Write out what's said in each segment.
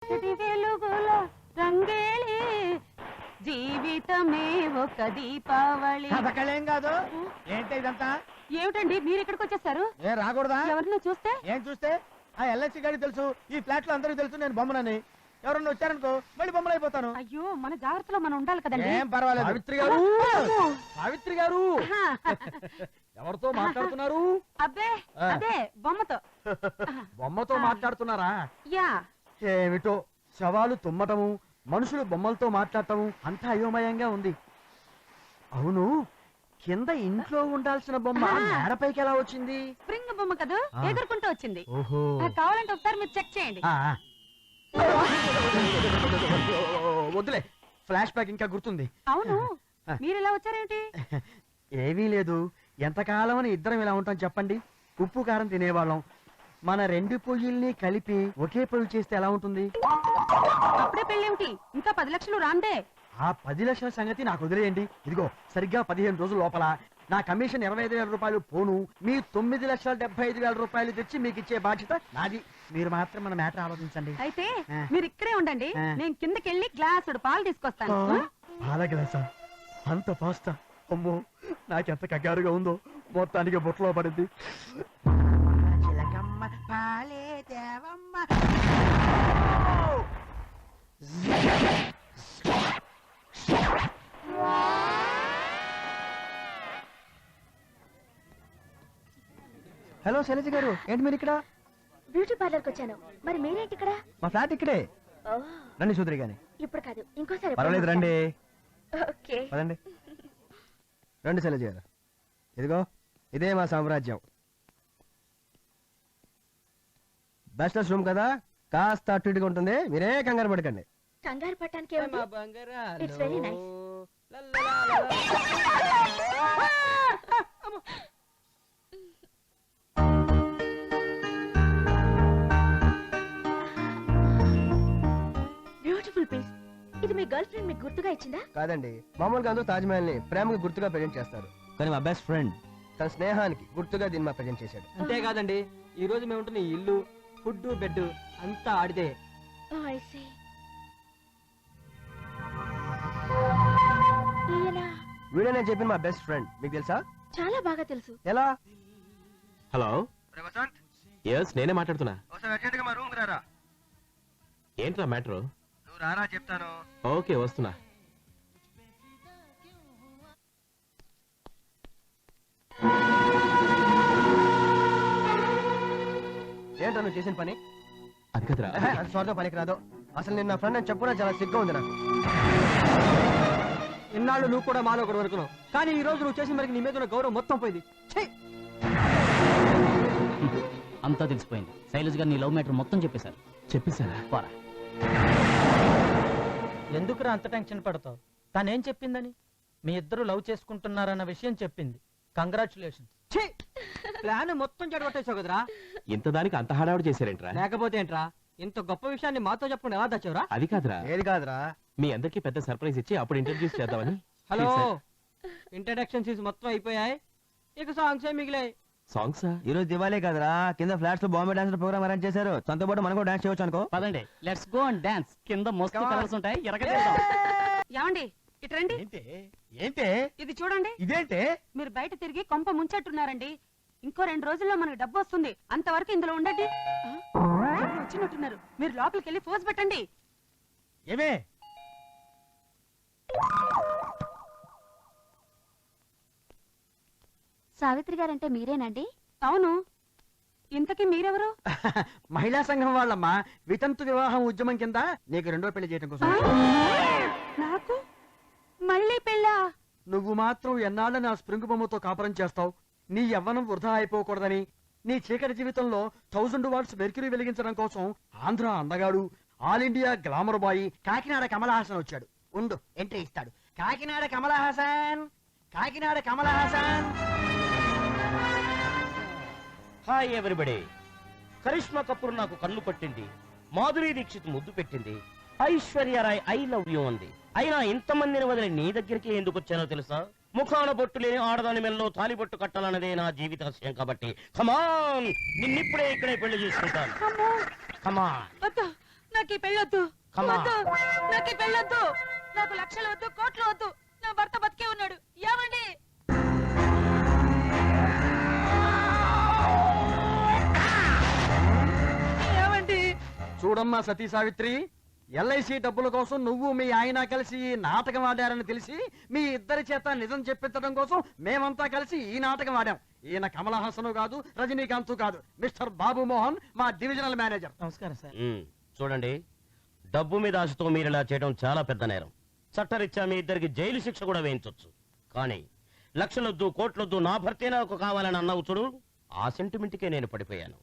వెలుగుల రంగేలి జీవితమే ఒక దీపావళి. కథకళేం కాదు. ఏంటి ఇదంతా? ఏమిటండి మీరు ఇక్కడికి వచ్చేసారు? ఏం రాకూడదా? ఎవరిని చూస్తే? ఏం చూస్తే? ఆ ఎల్ఐసి గారికి తెలుసు, ఈ ఫ్లాట్ లో అందరికీ తెలుసు నేను బొమ్మనని. ఎవరన్నా వచ్చారనుకో మళ్ళీ బొమ్మలు అయిపోతాను. అయ్యో మన జాగ్రత్తలో మనం ఉండాలి కదండి. ఏం పర్వాలేదు. సావిత్రి గారు, సావిత్రి గారు ఎవరితో మాట్లాడుతున్నారు? అబ్బే అదే బొమ్మతో. బొమ్మతో మాట్లాడుతున్నారా? యా. ఏమిటో శవాలు తుమ్మటము, మనుషులు బొమ్మలతో మాట్లాడటము అంతా అయోమయంగా ఉంది. అవును, కింద ఇంట్లో ఉండాల్సిన బొమ్మ మేడపైకి ఎలా వచ్చింది? స్ప్రింగ్ బొమ్మ కదా, ఎగురుకుంటూ వచ్చింది. ఓహో, కావాలంటే ఒకసారి మీరు చెక్ చేయండి. వద్దులే, ఫ్లాష్ బ్యాక్ ఇంకా గుర్తుంది. అవును, మీరు ఇలా వచ్చారేమిటి? ఏమీ లేదు, ఎంతకాలం అని ఇద్దరం ఇలా ఉంటాం చెప్పండి. ఉప్పు కారం తినేవాళ్ళం, మన రెండు పొయ్యిల్ని కలిపి ఒకే పొయ్యి చేస్తే ఎలా ఉంటుంది? అప్పుడే పెళ్ళేమిటి, ఇంకా 10 లక్షలు రాందే. ఆ 10 లక్షల సంగతి నాకు వదిలేయండి. ఇదిగో సరిగ్గా 15 రోజుల లోపల నా కమిషన్ 25,000 రూపాయలు పోను, మీ 9,75,000 రూపాయలు తెచ్చి మీకు ఇచ్చే బాధ్యత నాది. మీరు మాత్రం మన మ్యాటర్ ఆలోచించండి. అయితే మీరు ఇక్కడే ఉండండి, నేను కిందకెళ్ళి గ్లాసుడు పాలు తీసుకొస్తాను. పాల గ్లాసా? అంత ఫాస్టా? అమ్మో, నాకెంత కగ్గారుగా ఉందో. మొత్తానికి బొట్లో పడింది. పాలే దేవమ్మ. హలో శైలజ గారు, ఏంటి మీరు ఇక్కడ? బ్యూటీ పార్లర్కి వచ్చాను. మరి మీరేంటి ఇక్కడ? మా ఫ్లాట్ ఇక్కడే. రండి చూద్దరు గాని. ఇప్పుడు కాదు, ఇంకోసారి. పర్వాలేదు రండి. ఓకే పదండి. రండి శైలజ గారు, ఇదిగో ఇదే మా సామ్రాజ్యం. బ్యాచిలర్స్ రూమ్ కదా, కాస్త అటు ఇటుగా ఉంటుంది, మీరే కంగారు పడకండి. కంగారు పట్టడానికి it's very nice. Beautiful piece. ఇది మీ గర్ల్ ఫ్రెండ్ మీకు గుర్తుగా ఇచ్చిందా? కాదండి, మామూలుగా అందరూ తాజ్ మహల్ ని ప్రేమకు గుర్తుగా ప్రజెంట్ చేస్తారు, కానీ మా బెస్ట్ ఫ్రెండ్ తన స్నేహానికి గుర్తుగా దీన్ని మా ప్రజెంట్ చేశాడు. అంతేకాదండి, ఈ రోజు మేము ఉంటున్న ఈ ఇల్లు, ఫుడ్, బెడ్ అంతా ఆడితే. I see. ఈయన వీడే నేను చెప్పిన మా బెస్ట్ ఫ్రెండ్, మీకు తెలుసా? చాలా బాగా తెలుసు. ఎలా? హలో, ఎస్ నేనే మాట్లాడుతున్నా. ఏంట్రా మ్యాటర్? నువ్వు రారా చెప్తాను. ఓకే వస్తున్నా. ఏంటో నువ్వు చేసిన పని? అది కదరా, అది స్వార్థం పనికి రాదు. అసలు నేను నా ఫ్రెండ్ అని చెప్పుకున్నా చాలా సిగ్గా ఉంది నాకు. ఇన్నాళ్ళు నువ్వు కూడా మాలో ఒకడు అనుకున్నావు, కానీ ఈ రోజు నువ్వు చేసిన మరికి నీ మీద ఉన్న గౌరవం మొత్తం పోయింది. అంతా తెలిసిపోయింది. శైలజ్ గారు నీ లవ్ మ్యాటర్ మొత్తం చెప్పేశారు. చెప్పేశారా? పోరా. ఎందుకురా అంత టెన్షన్ పడతావు? తనేం చెప్పిందని? మీ ఇద్దరు లవ్ చేసుకుంటున్నారన్న విషయం చెప్పింది. కంగ్రాచులేషన్స్. ప్లాన్ మొత్తం చెడగొట్టేసావు కదరా. ఇంత దానికి అంత హడావుడు చేశారేంట్రా? లేకపోతే ఏంట్రా, ఇంత గొప్ప విషయాన్ని మాతో చెప్పకుండా ఎలా దాచావురా? అది కాదురా, ఏది కాదురా, మీ అందరికి పెద్ద సర్ప్రైజ్ ఇచ్చి అప్పుడు ఇంట్రడ్యూస్ చేద్దామని. హలో, ఇంట్రడక్షన్స్ మొత్తం అయిపోయాయి, ఇక సాంగ్స్ మిగిలాయి. సాంగ్సా? ఈ రోజు దివాళీ కాదురా, కింద ఫ్లాట్స్ లో బాంబే డాన్స్ ప్రోగ్రామ్ అరేంజ్ చేశారు. తనతో పాటు మనకు డాన్స్ చేయొచ్చు అనుకో. పదండి, లెట్స్ గో అండ్ డాన్స్. కింద మస్తు కలర్స్ ఉంటాయి, ఏమండి ఇటు రండి. ఏంటే ఇది చూడండి. ఇదేంటే? మీరు బయట తిరిగి కొంప ముంచెట్టున్నారండి. ఇంకో 2 రోజుల్లో మనకు డబ్బు వస్తుంది, అంతవరకు ఇందులో ఉండండి. ఎవరో వచ్చినట్టున్నారు, మీరు లోపలికి వెళ్ళి ఫోజ్ పెట్టండి. ఏమే? సావిత్రి గారంటే మీరేనండి? అవును, ఇంతకీ మీరెవరు? మహిళా సంఘం వాళ్ళమ్మా, వితంతు వివాహం ఉద్యమం కింద నీకు 2వ పెళ్లి చేయడం కోసం. నాకు మళ్ళీ పెళ్ళా? నువ్వు మాత్రం ఎన్నాళ్ళ నా స్ప్రింగ్ బొమ్మతో కాపురం చేస్తావు? నీ యవ్వనం వృధా అయిపోకూడదని, నీ చీకటి జీవితంలో 1000 వాట్స్ మెర్క్యూరీ వెలిగించడం కోసం ఆంధ్ర అందగాడు, all India glamour boy Kakinada Kamal Haasan వచ్చాడు. ఉండు, ఎంట్రీ ఇస్తాడు. కాకినాడ కమల్ హాసన్, కాకినాడ కమల్ హాసన్. Hi everybody. కరిష్మా కపూర్ నాకు కన్ను పట్టింది, మాధురీ దీక్షిత్ ముద్దు పెట్టింది, ఐశ్వర్యరాయ్ ఐ లవ్ యూ అంది. అయినా ఇంతమందిని వదిలి నీ దగ్గరికి ఎందుకు వచ్చానో తెలుసా? ముఖాన బొట్టు లేని ఆడదాని మెల్లో తాలిబొట్టు కట్టాలన్నదే నా జీవిత లక్ష్యం కాబట్టి కమాన్, నిన్నిప్పుడే ఇక్కడే పెళ్లి చేసుకుంటాను. కమాన్. నాకు ఈ పెళ్ళొద్దు. Come on. వద్దు. నాకు ఈ పెళ్ళొద్దు. నాకు లక్షలు వద్దు, కోట్లు వద్దు. నా భర్త బతికే ఉన్నాడు. ఏమండి? ఏమండి? చూడమ్మా సతీ సావిత్రి, ఎల్ఐసి డబ్బుల కోసం నువ్వు మీ ఆయన కలిసి ఈ నాటకం ఆడారని తెలిసి మీ ఇద్దరి చేత నిజం చెప్పించడం కోసం మేమంతా కలిసి ఈ నాటకం ఆడాం. ఈయన కమల హాసన్ కాదు, రజనీకాంత్ కాదు, మిస్టర్ బాబు మోహన్, మా డివిజనల్ మేనేజర్. నమస్కారం సార్. చూడండి, డబ్బు మీద ఆశతో మీరు ఇలా చేయడం చాలా పెద్ద నేరం. చట్టరీత్యా మీ ఇద్దరికి జైలు శిక్ష కూడా వేయించొచ్చు. కానీ లక్షలొద్దు, కోట్లొద్దు, నా భర్తే నాకు కావాలని అన్నావు చూడు, ఆ సెంటిమెంట్కే నేను పడిపోయాను.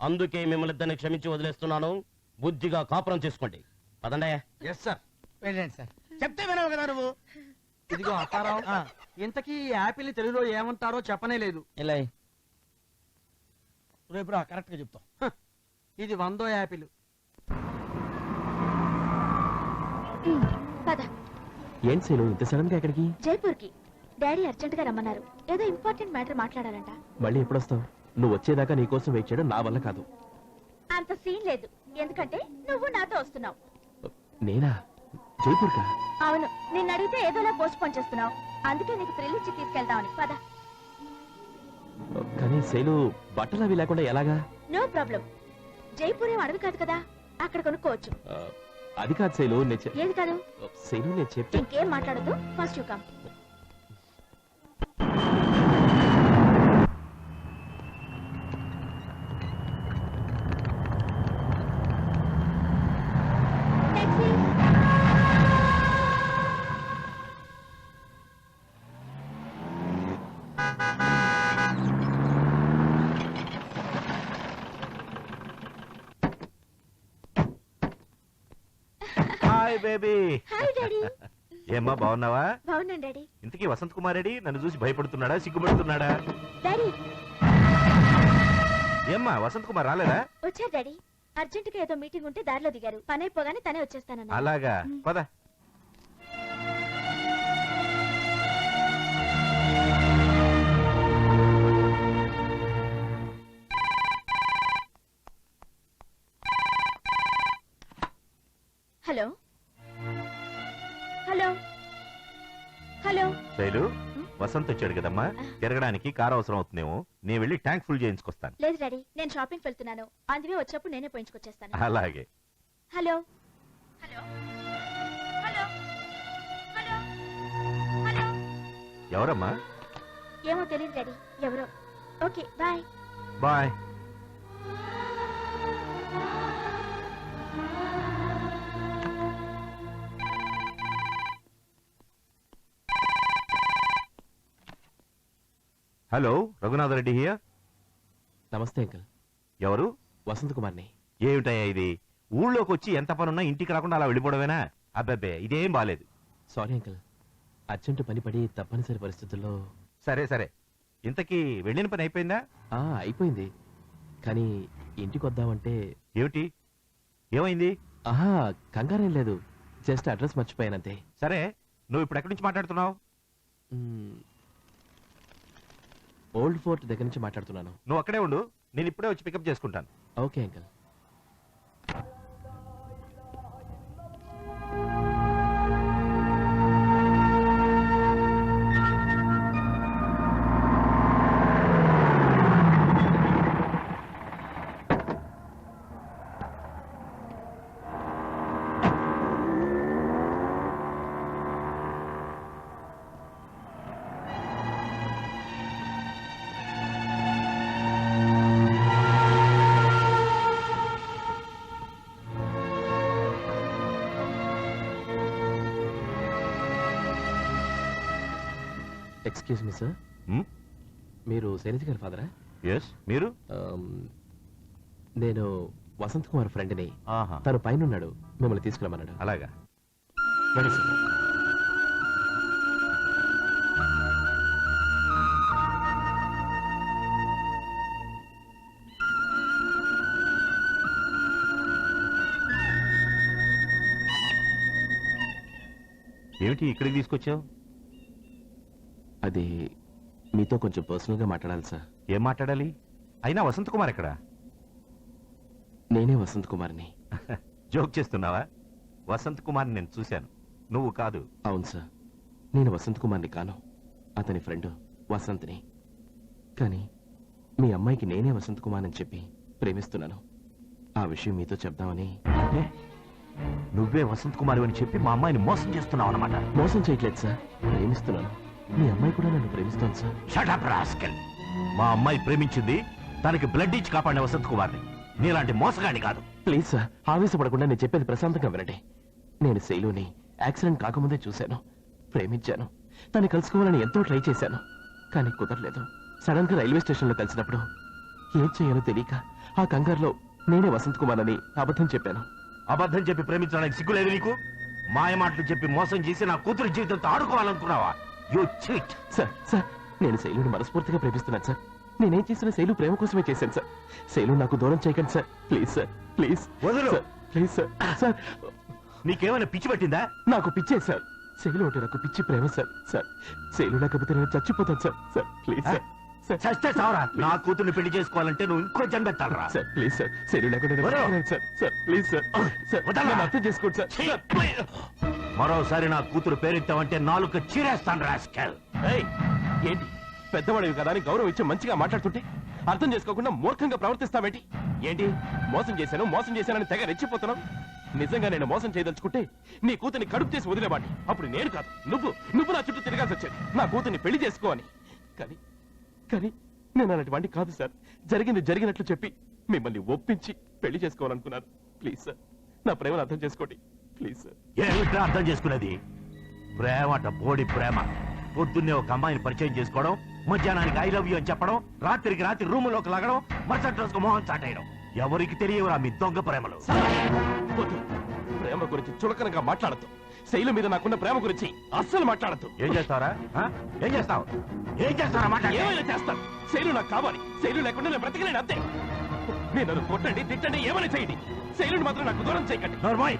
అందుకే మిమ్మల్ని ఇద్దరిని క్షమించి వదిలేస్తున్నాను. బుద్ధిగా కాపురం చేసుకోండి. పదండి. Yes sir. వెళ్ళండి సార్. చెప్తే వినవు కదా నువ్వు. ఇదిగో అప్పారావు, ఇంతకీ ఈ యాపిల్ తెలుగులో ఏమంటారో చెప్పనే లేదు. ఇలా రేపు కరెక్ట్ గా చెప్తాం. ఇది 100 యాపిల్. పద ఏంటి శైలు ఇంత సడన్ గా ఎక్కడికి? జైపూర్కి డాడీ అర్జెంట్ గా రమ్మన్నారు. ఏదో ఇంపార్టెంట్ మ్యాటర్ మాట్లాడాలంట. మళ్ళీ ఎప్పుడొస్తావు? నువ్వు వచ్చేదాకా నీ కోసం వెయిట్ చేయడం నా వల్ల కాదు. అంత సీన్ లేదు, ఎందుకంటే నువ్వు నాతో వస్తున్నావు. నేనా? జైపూర్కా? అవును, నిన్ను అడిగితే ఏదోలా పోస్ట్ పోన్ చేస్తున్నావు. అందుకే నీకు థ్రిల్ ఇచ్చి తీసుకెళ్దామని. పద. కానీ శైలు బట్టలు అవి లేకుండా ఎలాగా? No problem. జైపూర్ ఏం అడవి కాదు కదా, అక్కడ కొనుక్కోవచ్చు. అది కాదు శైలు, ఏది కాదు? శైలు నేను చెప్తే. ఇంకేం మాట్లాడదు, first you come. Hi baby. Hi daddy. ఏమ్మా బాగున్నావా? బాగున్నాను డాడీ. ఇంతకీ వసంత్ కుమార్ రెడ్డి నన్ను చూసి భయపడుతున్నాడా, సిగ్గుపడుతున్నాడా? డాడీ ఏమ్మా వసంత్ కుమార్ రాలేదా? వచ్చారు డాడీ. అర్జెంట్ గా ఏదో మీటింగ్ ఉంటే దారిలో దిగారు. పని అయిపోగానే తనే వచ్చేస్తానన్నా. అలాగా, పద. Hello hello hello. Shailu, Vasanth వచ్చాడు కదమ్మా, తిరగడానికి కారు అవసరం అవుతుందేమో. నేను వెళ్ళి ట్యాంక్ ఫుల్ చేయించుకొస్తాను. లేదు డాడీ, నేను షాపింగ్ వెళ్తున్నాను. అందువే వచ్చేప్పుడు నేనే పోయించుకొచ్చేస్తాను. అలాగే. Hello hello hello hello hello. ఎవరమ్మా? ఏమో తెలియదు డాడీ, ఎవరో. Okay bye. Bye. Hello, Raghunath Reddy here. నమస్తే అంకుల్. ఎవరు? వసంత్ కుమార్ని. ఏమిటయ్యా ఇది? ఊళ్ళోకి వచ్చి ఎంత పనున్నా ఇంటికి రాకుండా అలా వెళ్ళిపోవడమేనా? అబ్బబ్బే, ఇదేం బాలేదు. సారీ అంకుల్, అర్జెంటు పని పడి తప్పనిసరి పరిస్థితుల్లో. సరే సరే, ఇంతకీ వెళ్ళిన పని అయిపోయిందా? అయిపోయింది, కానీ ఇంటికి వద్దామంటే. ఏమిటి, ఏమైంది? ఆహా, కంగారేం లేదు, జస్ట్ అడ్రస్ మర్చిపోయానంతే. సరే, నువ్వు ఇప్పుడు ఎక్కడి నుంచి మాట్లాడుతున్నావు? ఓల్డ్ ఫోర్ట్ దగ్గర నుంచి మాట్లాడుతున్నాను. నువ్వు అక్కడే ఉండు, నేను ఇప్పుడే వచ్చి పికప్ చేసుకుంటాను. Okay uncle. Excuse me sir, మీరు శైలజ గారి ఫాదరా? ఎస్, మీరు? నేను వసంత్ కుమార్ ఫ్రెండ్ని. ఆహా, తను పైన ఉన్నాడు, మిమ్మల్ని తీసుకురమ్మన్నాడు. అలాగా. రండి సార్. ఏమిటి ఇక్కడికి తీసుకొచ్చావు? అది మీతో కొంచెం పర్సనల్ గా మాట్లాడాలి సార్. ఏం మాట్లాడాలి? అయినా వసంత్ కుమార్ ఎక్కడా? నేనే వసంత్ కుమార్ని. జోక్ చేస్తున్నావా? వసంత్ కుమార్ నేను చూశాను, నువ్వు కాదు. అవును సార్, నేను వసంత్ కుమార్ని కాను, అతని ఫ్రెండ్ వసంత్ని. కానీ మీ అమ్మాయికి నేనే వసంత్ కుమార్ అని చెప్పి ప్రేమిస్తున్నాను. ఆ విషయం మీతో చెప్దామని. అంటే నువ్వే వసంత్ కుమార్ అని చెప్పి మా అమ్మాయిని మోసం చేస్తున్నావు అన్నమాట. మోసం చేయట్లేదు సార్, ప్రేమిస్తున్నాను. మీ అమ్మాయి కూడా నన్ను ప్రేమిస్తాను సార్. Shut up, rascal. మా అమ్మాయి ప్రేమించింది తనకి బ్లడ్ ఇచ్చి కాపాడిన వసంత్ కుమార్ని, నీలాంటి మోసగాడి కాదు. ప్లీజ్ సార్, ఆవేశపడకుండా నేను చెప్పేది ప్రశాంతంగా వినండి. నేను శైలుని యాక్సిడెంట్ కాకముందే చూశాను, ప్రేమించాను. తను కలుసుకోవాలని ఎంతో ట్రై చేశాను, కానీ కుదరలేదు. సడన్ గా రైల్వే స్టేషన్ లో కలిసినప్పుడు ఏం చేయాలో తెలియక ఆ కంగారులో నేనే వసంత్ కుమార్ అని అబద్ధం చెప్పాను. అబద్ధం చెప్పి ప్రేమించడానికి సిగ్గులేదు నీకు? మాయ మాటలు చెప్పి మోసం చేసి నా కూతురు జీవితంతో ఆడుకోవాలనుకున్నావా? You cheat. సార్ సార్, నేను శైలుని మనస్ఫూర్తిగా ప్రేమిస్తున్నాను సార్. నేనేం చేసిన శైలు ప్రేమ కోసమే చేశాను సార్. శైలు నాకు దూరం చేయకండి సార్, ప్లీజ్ సార్, ప్లీజ్. వదలు. Sir, please sir. సార్, నీకేమైనా పిచ్చి పట్టిందా? నాకు పిచ్చే సార్. శైలు అంటే నాకు పిచ్చి ప్రేమ సార్. సార్, శైలు లేకపోతే నేను చచ్చిపోతాను sir. Sir, please sir. Sir, చస్తే చావరా. నా కూతుర్ని పెళ్లి చేసుకోవాలంటే నువ్వు ఇంకో జన్మెత్తాలరా. Sir, please sir. శైలు లేకుండా నేను వదలు. బతకలేను sir. Sir, please sir. Sir, వదలరా. నన్ను అర్థం చేసుకోండి సార్. ఛీ! సార్, మరోసారి నా కూతురు పేరెత్తావంటే నాలుగు చీరేస్తాను రాస్కెల్. ఏయ్, ఏంటి పెద్దవాడివి కదా అని గౌరవం ఇచ్చి మంచిగా మాట్లాడుతుంటే అర్థం చేసుకోకుండా మూర్ఖంగా ప్రవర్తిస్తావేంటి? ఏంటి మోసం చేశానని తెగ రెచ్చిపోతున్నావు? నిజంగా నేను మోసం చేయదలుచుకుంటే నీ కూతుర్ని కడుపు చేసి వదిలేవాడిని. అప్పుడు నేను కాదు, నువ్వు నా చుట్టూ తిరగాల్సి వచ్చేది నా కూతుర్ని పెళ్లి చేసుకో అని. కానీ నేను అలాంటి వాడిని కాదు సార్. జరిగింది జరిగినట్లు చెప్పి మిమ్మల్ని ఒప్పించి పెళ్లి చేసుకోవాలనుకున్నాను. ప్లీజ్ సార్, నా ప్రేమను అర్థం చేసుకోండి ప్లీజ్ సార్. ఏమిట్రా అర్థం చేసుకునేది? ప్రేమట బోడి ప్రేమ. పొద్దున్నే ఒక అమ్మాయిని పరిచయం చేసుకోవడం, మధ్యాహ్నానికి ఐ లవ్ యూ అని చెప్పడం, రాత్రికి రాత్రి రూములోకి లాగడం, మరుసటి రోజుకు మొహం చాటేయడం. ఎవరికి తెలియవురా మీ దొంగ ప్రేమలు? వద్దు. ప్రేమ గురించి చులకనగా మాట్లాడద్దు. శైలు మీద నాకున్న ప్రేమ గురించి అస్సలు మాట్లాడద్దు. ఏం చేస్తారా? ఏం చేస్తావు? ఏం చేస్తారా? మాట ఏమైనా చేస్తాను. శైలు నాకు కావాలి. శైలు లేకుండా నేను బ్రతకలేను అంతే. నేను నన్ను కొట్టండి, తిట్టండి, ఏమైనా చేయండి. శైలుని మాత్రం నాకు దూరం చేయకండి. నోర్మోయ్,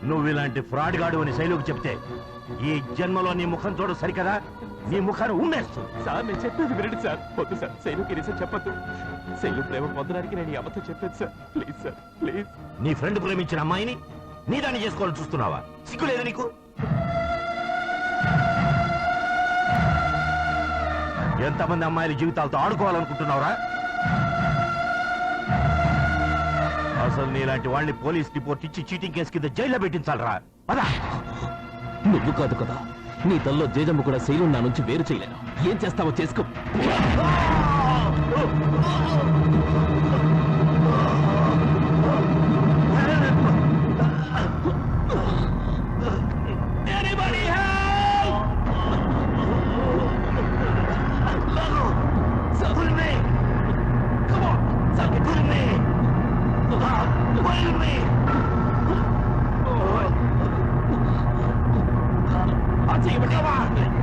నువ్వు ఇలాంటి ఫ్రాడ్ గాడు అని శైలుకు చెప్తే ఈ జన్మలో నీ ముఖం చూడు సరికదా, నీ ముఖాన్ని ఉమ్మేస్తుంది. సార్, నేను చెప్పేది వినండి సార్. వద్దు సార్, శైలుకి నిజం చెప్పద్దు. శైలు ప్రేమ పొందడానికి నేను ఈ అబద్ధం చెప్పేది సార్. Please sir, please. నీ ఫ్రెండ్ ప్రేమించిన అమ్మాయిని నీ దాన్ని చేసుకోవాలని చూస్తున్నావా? సిగ్గులేదు నీకు? ఎంతమంది అమ్మాయిల జీవితాలతో ఆడుకోవాలనుకుంటున్నావురా? అసలు నీలాంటి వాళ్ళని పోలీస్ రిపోర్ట్ ఇచ్చి చీటింగ్ కేసు కింద జైల్లో పెట్టించాలరా. పదా. నువ్వు కాదు కదా, నీ తల్లో జేజమ్మ కూడా శైలు నా నుంచి వేరు చేయలేను. ఏం చేస్తావో చేసుకో. Come on!